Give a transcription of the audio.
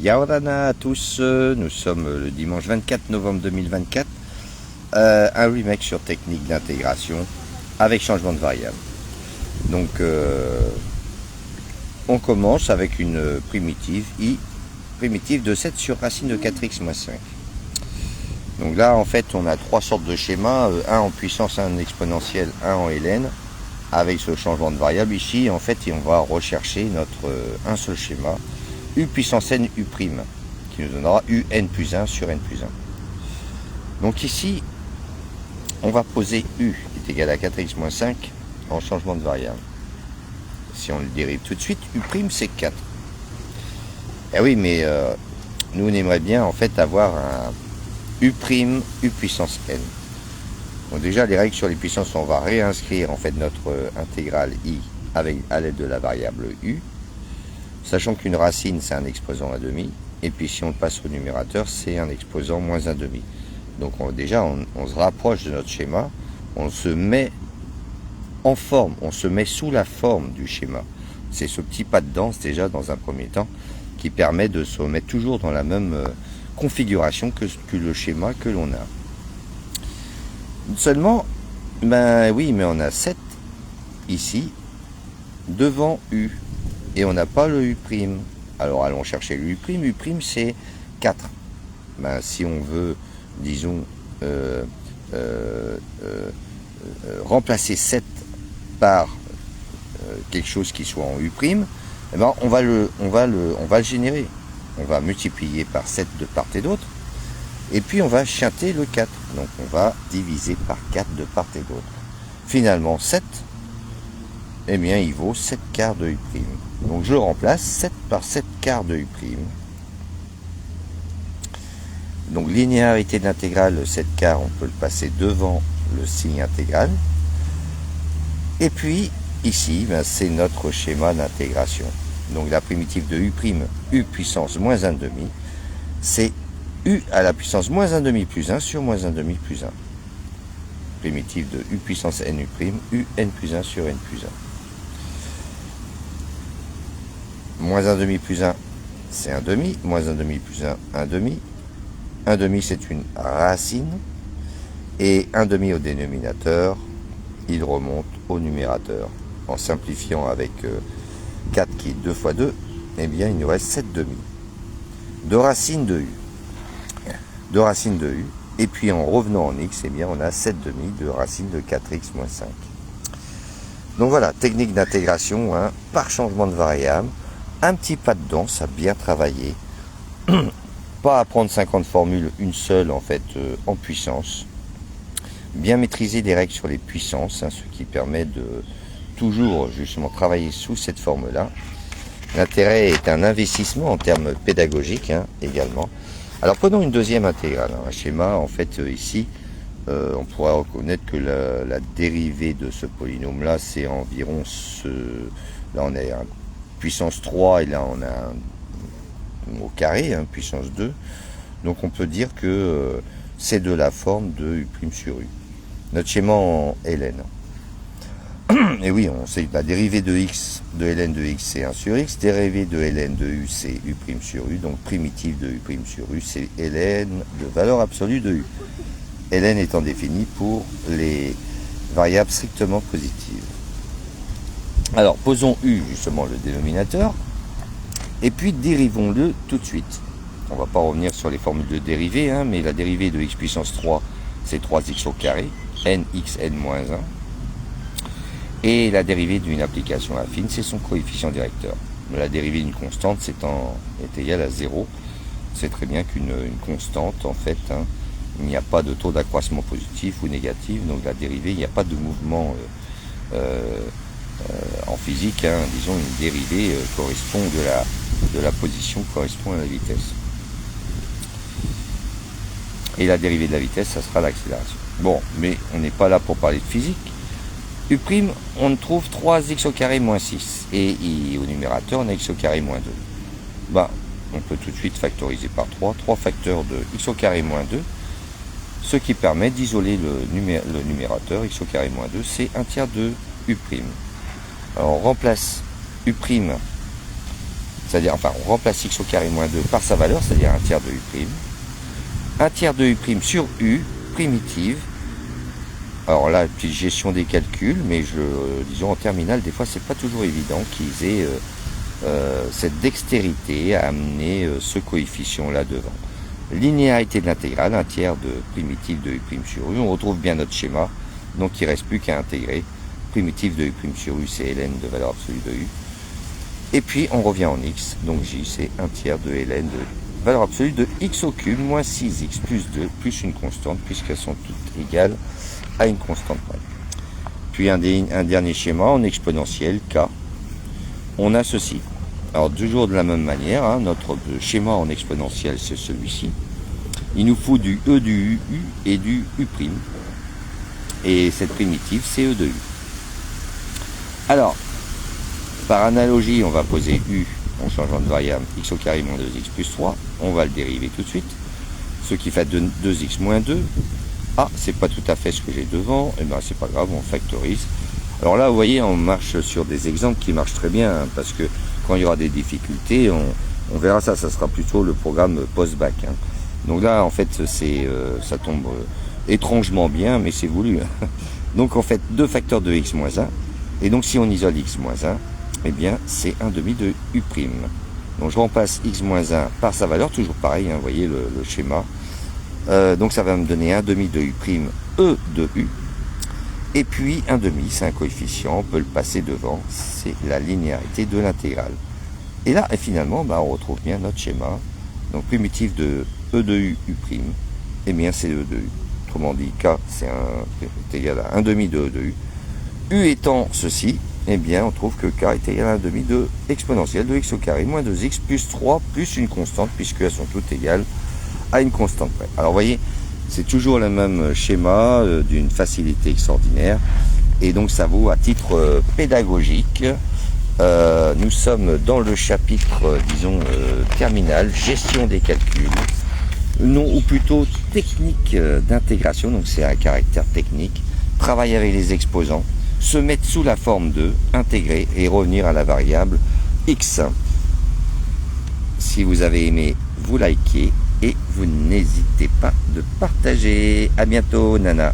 Yaorana à tous, nous sommes le dimanche 24 novembre 2024, un remake sur technique d'intégration avec changement de variable. Donc on commence avec une primitive I, primitive de 7 sur racine de 4x-5. Donc là en fait on a trois sortes de schémas, un en puissance, un en exponentielle, un en ln. Avec ce changement de variable ici, en fait, on va rechercher notre un seul schéma, U puissance n U', qui nous donnera UN plus 1 sur N plus 1. Donc ici, on va poser U qui est égal à 4x-5 en changement de variable. Si on le dérive tout de suite, U' c'est 4. Eh oui, mais nous on aimerait bien en fait avoir un U', U puissance n. Donc déjà les règles sur les puissances, on va réinscrire en fait notre intégrale I à l'aide de la variable U, sachant qu'une racine c'est un exposant à demi, et puis si on le passe au numérateur c'est un exposant moins un demi. Donc déjà on se rapproche de notre schéma, on se met en forme, on se met sous la forme du schéma. C'est ce petit pas de danse déjà dans un premier temps qui permet de se mettre toujours dans la même configuration que le schéma que l'on a. Seulement, ben oui, mais on a 7 ici, devant U, et on n'a pas le U'. Alors allons chercher le U'. U' c'est 4. Ben, si on veut, disons, remplacer 7 par quelque chose qui soit en U', eh ben, on va le générer. On va multiplier par 7 de part et d'autre. Et puis on va chanter le 4, donc on va diviser par 4 de part et d'autre. Finalement 7, eh bien il vaut 7 quarts de U'. Donc je remplace 7 par 7 quarts de U'. Donc linéarité d'intégrale, le 7 quarts, on peut le passer devant le signe intégral. Et puis ici, ben, c'est notre schéma d'intégration. Donc la primitive de U', U puissance moins 1 demi, c'est U à la puissance moins 1 demi plus 1 sur moins 1 demi plus 1. Primitive de U puissance n U', U n plus 1 sur n plus 1. Moins 1 demi plus 1, c'est 1 demi. Moins 1 demi plus 1, 1 demi. 1 demi, c'est une racine. Et 1 demi au dénominateur, il remonte au numérateur. En simplifiant avec 4 qui est 2 fois 2, eh bien il nous reste 7 demi. De racine de U. De racine de U, et puis en revenant en X, eh bien on a 7 demi de racine de 4x moins 5. Donc voilà, technique d'intégration hein, par changement de variable, un petit pas de danse à bien travailler, pas à prendre 50 formules, une seule en fait en puissance, bien maîtriser les règles sur les puissances, hein, ce qui permet de toujours justement travailler sous cette forme-là. L'intérêt est un investissement en termes pédagogiques hein, également. Alors prenons une deuxième intégrale, un schéma, en fait ici, on pourra reconnaître que la dérivée de ce polynôme-là, c'est environ là on a puissance 3 et là on a au carré, hein, puissance 2. Donc on peut dire que c'est de la forme de U' sur U. Notre schéma en ln. Et oui, on sait que la dérivée de x, de ln de x, c'est 1 sur x. Dérivée de ln de u, c'est U' sur u. Donc primitive de U' sur u, c'est ln de valeur absolue de u. Ln étant définie pour les variables strictement positives. Alors, posons u, justement, le dénominateur. Et puis, dérivons-le tout de suite. On ne va pas revenir sur les formules de dérivée, hein, mais la dérivée de x puissance 3, c'est 3x au carré. Nxn moins 1. Et la dérivée d'une application affine, c'est son coefficient directeur. La dérivée d'une constante est égale à 0. C'est très bien qu'une constante, en fait, hein, il n'y a pas de taux d'accroissement positif ou négatif. Donc la dérivée, il n'y a pas de mouvement en physique. Hein, disons, une dérivée correspond de la position correspond à la vitesse. Et la dérivée de la vitesse, ça sera l'accélération. Bon, mais on n'est pas là pour parler de physique. U', on trouve 3x au carré moins 6. Et au numérateur, on a x au carré moins 2. Bah, on peut tout de suite factoriser par 3. 3 facteurs de x au carré moins 2. Ce qui permet d'isoler le numérateur. X au carré moins 2, c'est 1/3 de U'. Alors, on remplace U' c'est-à-dire, enfin, on remplace x au carré moins 2 par sa valeur, c'est-à-dire un tiers de u'. Un tiers de u' sur u, primitive. Alors là, petite gestion des calculs, mais disons en terminale, des fois, c'est pas toujours évident qu'ils aient cette dextérité à amener ce coefficient-là devant. Linéarité de l'intégrale, un tiers de primitive de u' sur u. On retrouve bien notre schéma, donc il ne reste plus qu'à intégrer. Primitive de u' sur u, c'est ln de valeur absolue de u. Et puis on revient en x, donc j c'est un tiers de ln de valeur absolue de x au cube moins 6x plus 2 plus une constante, puisqu'elles sont toutes égales à une constante près. Puis un dernier schéma en exponentielle k. On a ceci. Alors toujours de la même manière, hein, notre schéma en exponentielle c'est celui-ci. Il nous faut du e du u et du u'. Et cette primitive c'est e de u. Alors, par analogie, on va poser u en changeant de variable x au carré moins 2x plus 3. On va le dériver tout de suite. Ce qui fait 2x moins 2. Ah, c'est pas tout à fait ce que j'ai devant. Et ben c'est pas grave, on factorise. Alors là, vous voyez, on marche sur des exemples qui marchent très bien, hein, parce que quand il y aura des difficultés, on verra ça, ça sera plutôt le programme post-bac. Hein. Donc là, en fait, ça tombe étrangement bien, mais c'est voulu. Hein. Donc en fait, 2 facteurs de x moins 1. Et donc si on isole x moins 1, eh bien c'est 1 demi de u'. Donc je remplace x moins 1 par sa valeur, toujours pareil, hein, vous voyez le schéma. Donc ça va me donner 1 demi de u', e de u. Et puis 1 demi, c'est un coefficient, on peut le passer devant, c'est la linéarité de l'intégrale. Et là, et finalement, bah, on retrouve bien notre schéma. Donc primitive de e de u, u', eh bien c'est e de u. Autrement dit, k c'est égal à 1 demi de e de u. U étant ceci, eh bien on trouve que k est égal à 1 demi de exponentielle de x au carré moins 2x plus 3 plus une constante, puisqu'elles sont toutes égales à une constante près. Alors vous voyez, c'est toujours le même schéma d'une facilité extraordinaire, et donc ça vaut à titre pédagogique. Nous sommes dans le chapitre, disons, terminal, gestion des calculs, non, ou plutôt technique d'intégration, donc c'est un caractère technique, travailler avec les exposants, se mettre sous la forme de intégrer et revenir à la variable x. Si vous avez aimé, vous likez et vous n'hésitez pas de partager. À bientôt, Nana.